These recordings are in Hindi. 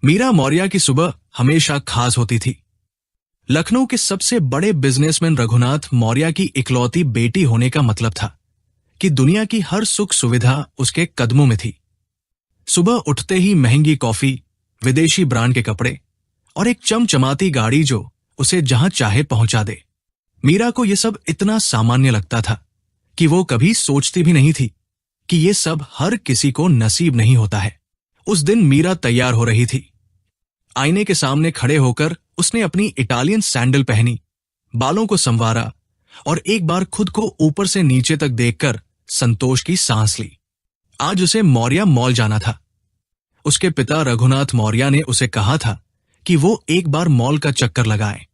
मीरा मौर्य की सुबह हमेशा खास होती थी। लखनऊ के सबसे बड़े बिजनेसमैन रघुनाथ मौर्य की इकलौती बेटी होने का मतलब था कि दुनिया की हर सुख सुविधा उसके कदमों में थी। सुबह उठते ही महंगी कॉफी, विदेशी ब्रांड के कपड़े और एक चमचमाती गाड़ी जो उसे जहां चाहे पहुंचा दे। मीरा को यह सब इतना सामान्य लगता था कि वो कभी सोचती भी नहीं थी कि ये सब हर किसी को नसीब नहीं होता है। उस दिन मीरा तैयार हो रही थी। आईने के सामने खड़े होकर उसने अपनी इटालियन सैंडल पहनी, बालों को संवारा और एक बार खुद को ऊपर से नीचे तक देखकर संतोष की सांस ली। आज उसे मौर्य मॉल जाना था। उसके पिता रघुनाथ मौर्य ने उसे कहा था कि वो एक बार मॉल का चक्कर लगाए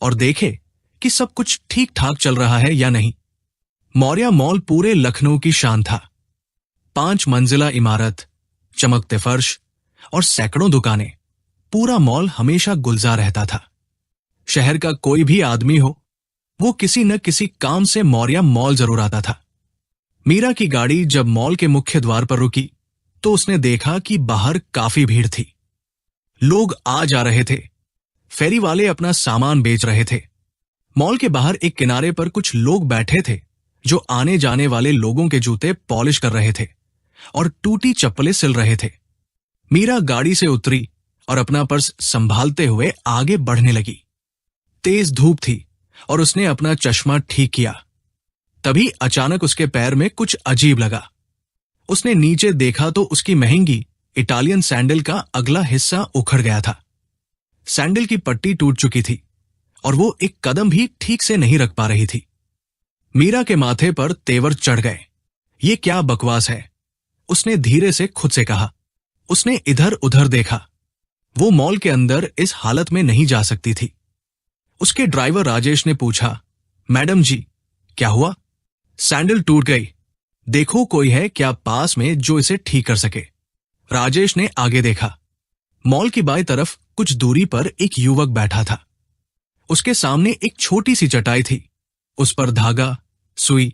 और देखे कि सब कुछ ठीक ठाक चल रहा है या नहीं। मौर्य मॉल पूरे लखनऊ की शान था। 5 मंजिला इमारत, चमकते फर्श और सैकड़ों दुकानें। पूरा मॉल हमेशा गुलजार रहता था। शहर का कोई भी आदमी हो, वो किसी न किसी काम से मौर्य मॉल जरूर आता था। मीरा की गाड़ी जब मॉल के मुख्य द्वार पर रुकी तो उसने देखा कि बाहर काफी भीड़ थी। लोग आ जा रहे थे। फेरी वाले अपना सामान बेच रहे थे। मॉल के बाहर एक किनारे पर कुछ लोग बैठे थे जो आने जाने वाले लोगों के जूते पॉलिश कर रहे थे और टूटी चप्पलें सिल रहे थे। मीरा गाड़ी से उतरी और अपना पर्स संभालते हुए आगे बढ़ने लगी। तेज धूप थी और उसने अपना चश्मा ठीक किया। तभी अचानक उसके पैर में कुछ अजीब लगा। उसने नीचे देखा तो उसकी महंगी इटालियन सैंडल का अगला हिस्सा उखड़ गया था। सैंडल की पट्टी टूट चुकी थी और वो एक कदम भी ठीक से नहीं रख पा रही थी। मीरा के माथे पर तेवर चढ़ गए। ये क्या बकवास है, उसने धीरे से खुद से कहा। उसने इधर उधर देखा। वो मॉल के अंदर इस हालत में नहीं जा सकती थी। उसके ड्राइवर राजेश ने पूछा, मैडम जी क्या हुआ? सैंडल टूट गई, देखो कोई है क्या पास में जो इसे ठीक कर सके? राजेश ने आगे देखा। मॉल की बाईं तरफ कुछ दूरी पर एक युवक बैठा था। उसके सामने एक छोटी सी चटाई थी। उस पर धागा, सुई,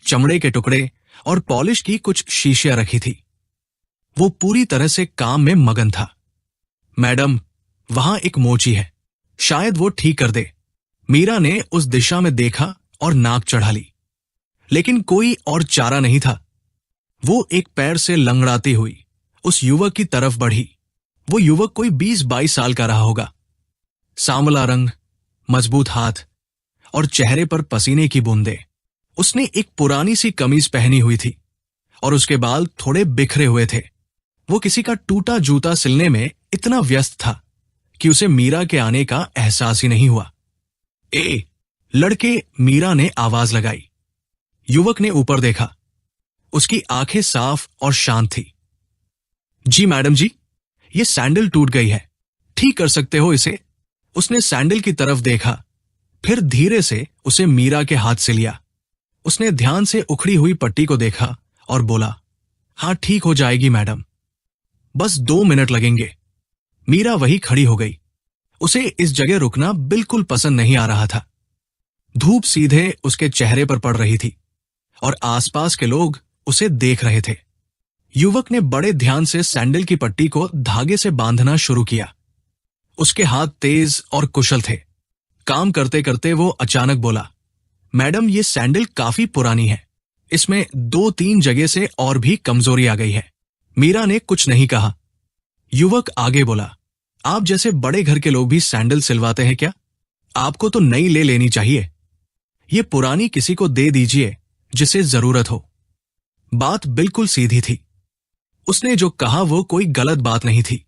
चमड़े के टुकड़े और पॉलिश की कुछ शीशियां रखी थी। वो पूरी तरह से काम में मगन था। मैडम, वहां एक मोची है, शायद वो ठीक कर दे। मीरा ने उस दिशा में देखा और नाक चढ़ा ली, लेकिन कोई और चारा नहीं था। वो एक पैर से लंगड़ाती हुई उस युवक की तरफ बढ़ी। वो युवक कोई 20-22 साल का रहा होगा। सांवला रंग, मजबूत हाथ और चेहरे पर पसीने की बूंदें। उसने एक पुरानी सी कमीज पहनी हुई थी और उसके बाल थोड़े बिखरे हुए थे। वो किसी का टूटा जूता सिलने में इतना व्यस्त था कि उसे मीरा के आने का एहसास ही नहीं हुआ। ए लड़के, मीरा ने आवाज लगाई। युवक ने ऊपर देखा। उसकी आंखें साफ और शांत थी। जी मैडम जी, ये सैंडल टूट गई है, ठीक कर सकते हो इसे? उसने सैंडल की तरफ देखा, फिर धीरे से उसे मीरा के हाथ से लिया। उसने ध्यान से उखड़ी हुई पट्टी को देखा और बोला, हां ठीक हो जाएगी मैडम, बस 2 मिनट लगेंगे। मीरा वही खड़ी हो गई। उसे इस जगह रुकना बिल्कुल पसंद नहीं आ रहा था। धूप सीधे उसके चेहरे पर पड़ रही थी और आसपास के लोग उसे देख रहे थे। युवक ने बड़े ध्यान से सैंडल की पट्टी को धागे से बांधना शुरू किया। उसके हाथ तेज और कुशल थे। काम करते करते वो अचानक बोला, मैडम ये सैंडल काफी पुरानी है, इसमें 2-3 जगह से और भी कमजोरी आ गई है। मीरा ने कुछ नहीं कहा। युवक आगे बोला, आप जैसे बड़े घर के लोग भी सैंडल सिलवाते हैं क्या? आपको तो नई ले लेनी चाहिए। ये पुरानी किसी को दे दीजिए जिसे जरूरत हो। बात बिल्कुल सीधी थी। उसने जो कहा वो कोई गलत बात नहीं थी,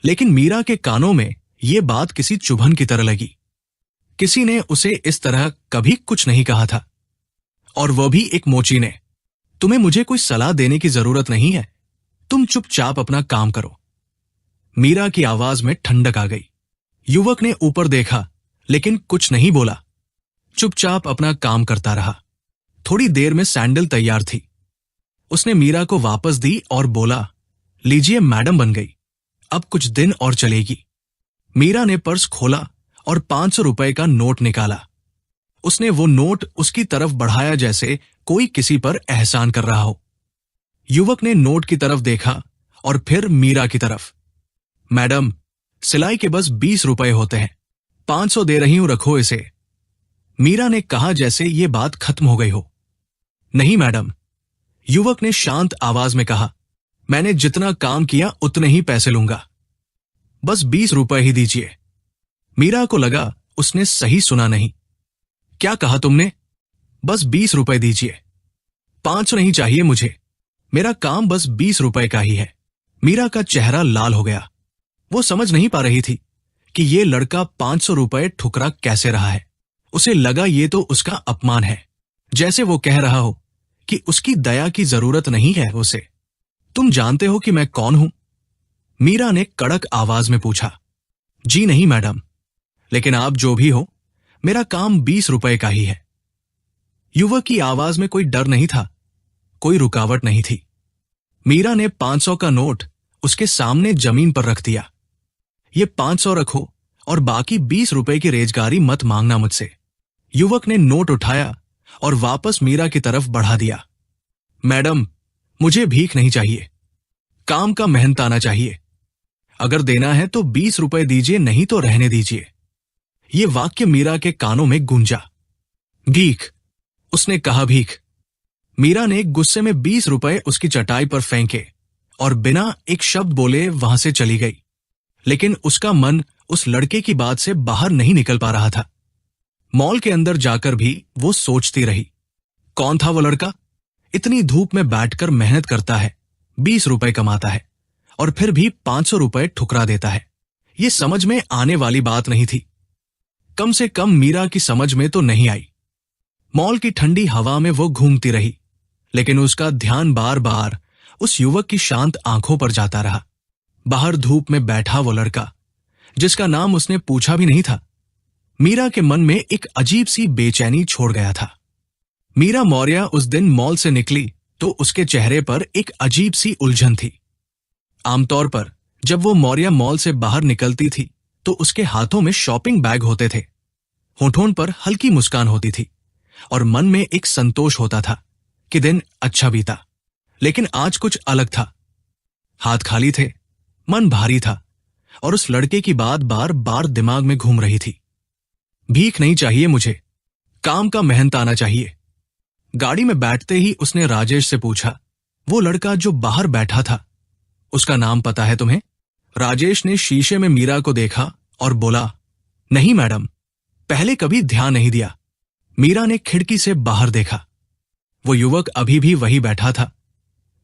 लेकिन मीरा के कानों में ये बात किसी चुभन की तरह लगी। किसी ने उसे इस तरह कभी कुछ नहीं कहा था, और वह भी एक मोची ने। तुम्हें मुझे कोई सलाह देने की जरूरत नहीं है, तुम चुपचाप अपना काम करो। मीरा की आवाज में ठंडक आ गई। युवक ने ऊपर देखा लेकिन कुछ नहीं बोला, चुपचाप अपना काम करता रहा। थोड़ी देर में सैंडल तैयार थी। उसने मीरा को वापस दी और बोला, लीजिए मैडम बन गई, अब कुछ दिन और चलेगी। मीरा ने पर्स खोला और 500 रुपए का नोट निकाला। उसने वो नोट उसकी तरफ बढ़ाया जैसे कोई किसी पर एहसान कर रहा हो। युवक ने नोट की तरफ देखा और फिर मीरा की तरफ। मैडम, सिलाई के बस 20 रुपए होते हैं, 500 दे रही हूं, रखो इसे। मीरा ने कहा जैसे ये बात खत्म हो गई हो। नहीं मैडम, युवक ने शांत आवाज में कहा, मैंने जितना काम किया उतने ही पैसे लूंगा, बस 20 रुपए ही दीजिए। मीरा को लगा उसने सही सुना नहीं। क्या कहा तुमने? बस 20 रुपए दीजिए। 500 नहीं चाहिए मुझे, मेरा काम बस 20 रुपए का ही है। मीरा का चेहरा लाल हो गया। वो समझ नहीं पा रही थी कि ये लड़का 500 रुपए ठुकरा कैसे रहा है। उसे लगा ये तो उसका अपमान है, जैसे वो कह रहा हो कि उसकी दया की जरूरत नहीं है उसे। तुम जानते हो कि मैं कौन हूं? मीरा ने कड़क आवाज में पूछा। जी नहीं मैडम, लेकिन आप जो भी हो, मेरा काम 20 रुपए का ही है। युवक की आवाज में कोई डर नहीं था, कोई रुकावट नहीं थी। मीरा ने 500 का नोट उसके सामने जमीन पर रख दिया। ये 500 रखो और बाकी 20 रुपए की रेजगारी मत मांगना मुझसे। युवक ने नोट उठाया और वापस मीरा की तरफ बढ़ा दिया। मैडम, मुझे भीख नहीं चाहिए, काम का मेहनताना चाहिए। अगर देना है तो 20 रुपए दीजिए, नहीं तो रहने दीजिए। ये वाक्य मीरा के कानों में गूंजा। भीख, उसने कहा, भीख। मीरा ने गुस्से में 20 रुपए उसकी चटाई पर फेंके और बिना एक शब्द बोले वहां से चली गई। लेकिन उसका मन उस लड़के की बात से बाहर नहीं निकल पा रहा था। मॉल के अंदर जाकर भी वो सोचती रही, कौन था वो लड़का? इतनी धूप में बैठकर मेहनत करता है, 20 रुपए कमाता है और फिर भी 500 रुपए ठुकरा देता है। ये समझ में आने वाली बात नहीं थी। कम से कम मीरा की समझ में तो नहीं आई। मॉल की ठंडी हवा में वो घूमती रही, लेकिन उसका ध्यान बार बार उस युवक की शांत आंखों पर जाता रहा। बाहर धूप में बैठा वो लड़का, जिसका नाम उसने पूछा भी नहीं था, मीरा के मन में एक अजीब सी बेचैनी छोड़ गया था। मीरा मौर्य उस दिन मॉल से निकली तो उसके चेहरे पर एक अजीब सी उलझन थी। आमतौर पर जब वो मौर्य मॉल से बाहर निकलती थी तो उसके हाथों में शॉपिंग बैग होते थे, होठों पर हल्की मुस्कान होती थी और मन में एक संतोष होता था कि दिन अच्छा बीता। लेकिन आज कुछ अलग था। हाथ खाली थे, मन भारी था और उस लड़के की बात बार बार दिमाग में घूम रही थी। भीख नहीं चाहिए मुझे, काम का मेहनताना चाहिए। गाड़ी में बैठते ही उसने राजेश से पूछा, वो लड़का जो बाहर बैठा था, उसका नाम पता है तुम्हें? राजेश ने शीशे में मीरा को देखा और बोला, नहीं मैडम, पहले कभी ध्यान नहीं दिया। मीरा ने खिड़की से बाहर देखा। वो युवक अभी भी वही बैठा था,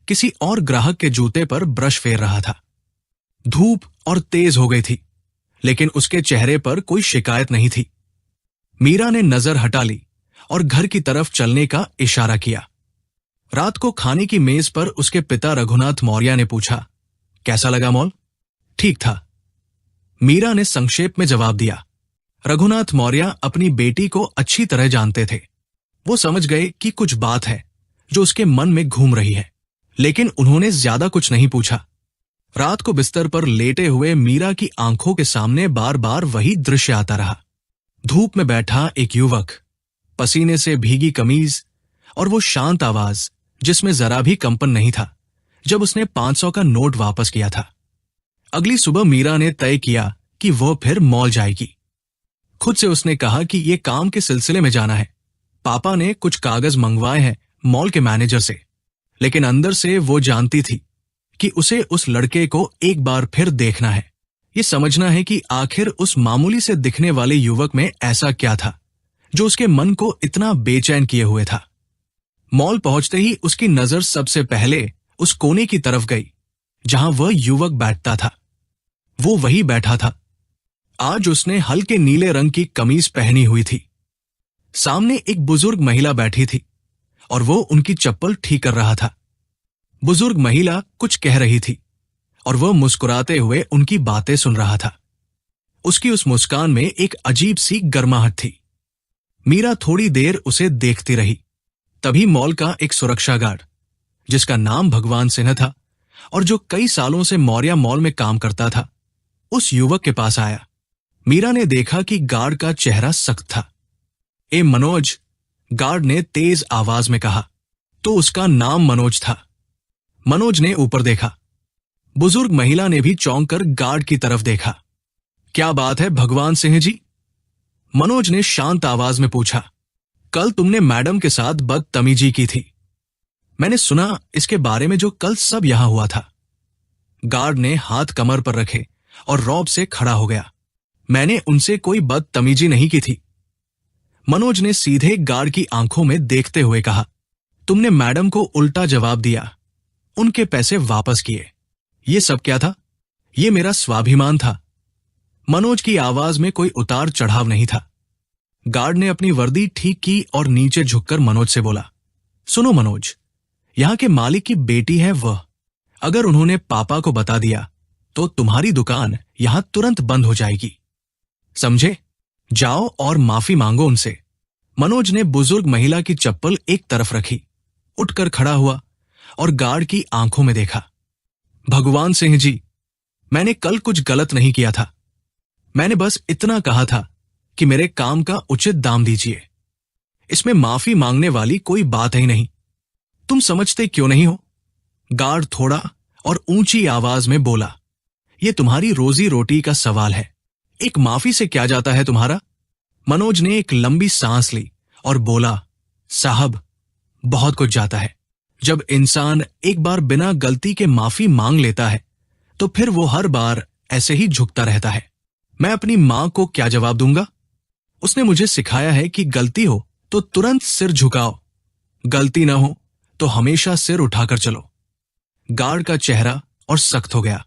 किसी और ग्राहक के जूते पर ब्रश फेर रहा था। धूप और तेज हो गई थी, लेकिन उसके चेहरे पर कोई शिकायत नहीं थी। मीरा ने नजर हटा ली और घर की तरफ चलने का इशारा किया। रात को खाने की मेज पर उसके पिता रघुनाथ मौर्य ने पूछा, कैसा लगा मॉल? ठीक था, मीरा ने संक्षेप में जवाब दिया। रघुनाथ मौर्य अपनी बेटी को अच्छी तरह जानते थे। वो समझ गए कि कुछ बात है जो उसके मन में घूम रही है, लेकिन उन्होंने ज्यादा कुछ नहीं पूछा। रात को बिस्तर पर लेटे हुए मीरा की आंखों के सामने बार बार वही दृश्य आता रहा। धूप में बैठा एक युवक, पसीने से भीगी कमीज और वो शांत आवाज जिसमें जरा भी कंपन नहीं था जब उसने 500 का नोट वापस किया था। अगली सुबह मीरा ने तय किया कि वो फिर मॉल जाएगी। खुद से उसने कहा कि ये काम के सिलसिले में जाना है। पापा ने कुछ कागज मंगवाए हैं मॉल के मैनेजर से, लेकिन अंदर से वो जानती थी कि उसे उस लड़के को एक बार फिर देखना है। ये समझना है कि आखिर उस मामूली से दिखने वाले युवक में ऐसा क्या था जो उसके मन को इतना बेचैन किए हुए था। मॉल पहुंचते ही उसकी नजर सबसे पहले उस कोने की तरफ गई जहां वह युवक बैठता था। वो वही बैठा था। आज उसने हल्के नीले रंग की कमीज पहनी हुई थी। सामने एक बुजुर्ग महिला बैठी थी और वो उनकी चप्पल ठीक कर रहा था। बुजुर्ग महिला कुछ कह रही थी और वह मुस्कुराते हुए उनकी बातें सुन रहा था। उसकी उस मुस्कान में एक अजीब सी गर्माहट थी। मीरा थोड़ी देर उसे देखती रही। तभी मॉल का एक सुरक्षा गार्ड, जिसका नाम भगवान सिंह था और जो कई सालों से मौर्य मॉल में काम करता था, उस युवक के पास आया। मीरा ने देखा कि गार्ड का चेहरा सख्त था। ए मनोज, गार्ड ने तेज आवाज में कहा। तो उसका नाम मनोज था। मनोज ने ऊपर देखा। बुजुर्ग महिला ने भी चौंक कर गार्ड की तरफ देखा। क्या बात है भगवान सिंह जी? मनोज ने शांत आवाज में पूछा। कल तुमने मैडम के साथ बदतमीजी की थी। मैंने सुना इसके बारे में जो कल सब यहां हुआ था। गार्ड ने हाथ कमर पर रखे और रौब से खड़ा हो गया। मैंने उनसे कोई बदतमीजी नहीं की थी। मनोज ने सीधे गार्ड की आंखों में देखते हुए कहा, तुमने मैडम को उल्टा जवाब दिया, उनके पैसे वापस किए। ये सब क्या था? ये मेरा स्वाभिमान था। मनोज की आवाज में कोई उतार चढ़ाव नहीं था। गार्ड ने अपनी वर्दी ठीक की और नीचे झुककर मनोज से बोला, सुनो मनोज, यहां के मालिक की बेटी है वह। अगर उन्होंने पापा को बता दिया तो तुम्हारी दुकान यहां तुरंत बंद हो जाएगी, समझे? जाओ और माफी मांगो उनसे। मनोज ने बुजुर्ग महिला की चप्पल एक तरफ रखी, उठकर खड़ा हुआ और गार्ड की आंखों में देखा। भगवान सिंह जी, मैंने कल कुछ गलत नहीं किया था। मैंने बस इतना कहा था कि मेरे काम का उचित दाम दीजिए। इसमें माफी मांगने वाली कोई बात ही नहीं। तुम समझते क्यों नहीं हो? गार्ड थोड़ा और ऊंची आवाज में बोला, यह तुम्हारी रोजी रोटी का सवाल है, एक माफी से क्या जाता है तुम्हारा? मनोज ने एक लंबी सांस ली और बोला, साहब, बहुत कुछ जाता है। जब इंसान एक बार बिना गलती के माफी मांग लेता है तो फिर वो हर बार ऐसे ही झुकता रहता है। मैं अपनी मां को क्या जवाब दूंगा? उसने मुझे सिखाया है कि गलती हो तो तुरंत सिर झुकाओ, गलती ना हो तो हमेशा सिर उठाकर चलो। गार्ड का चेहरा और सख्त हो गया।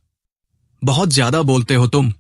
बहुत ज्यादा बोलते हो तुम,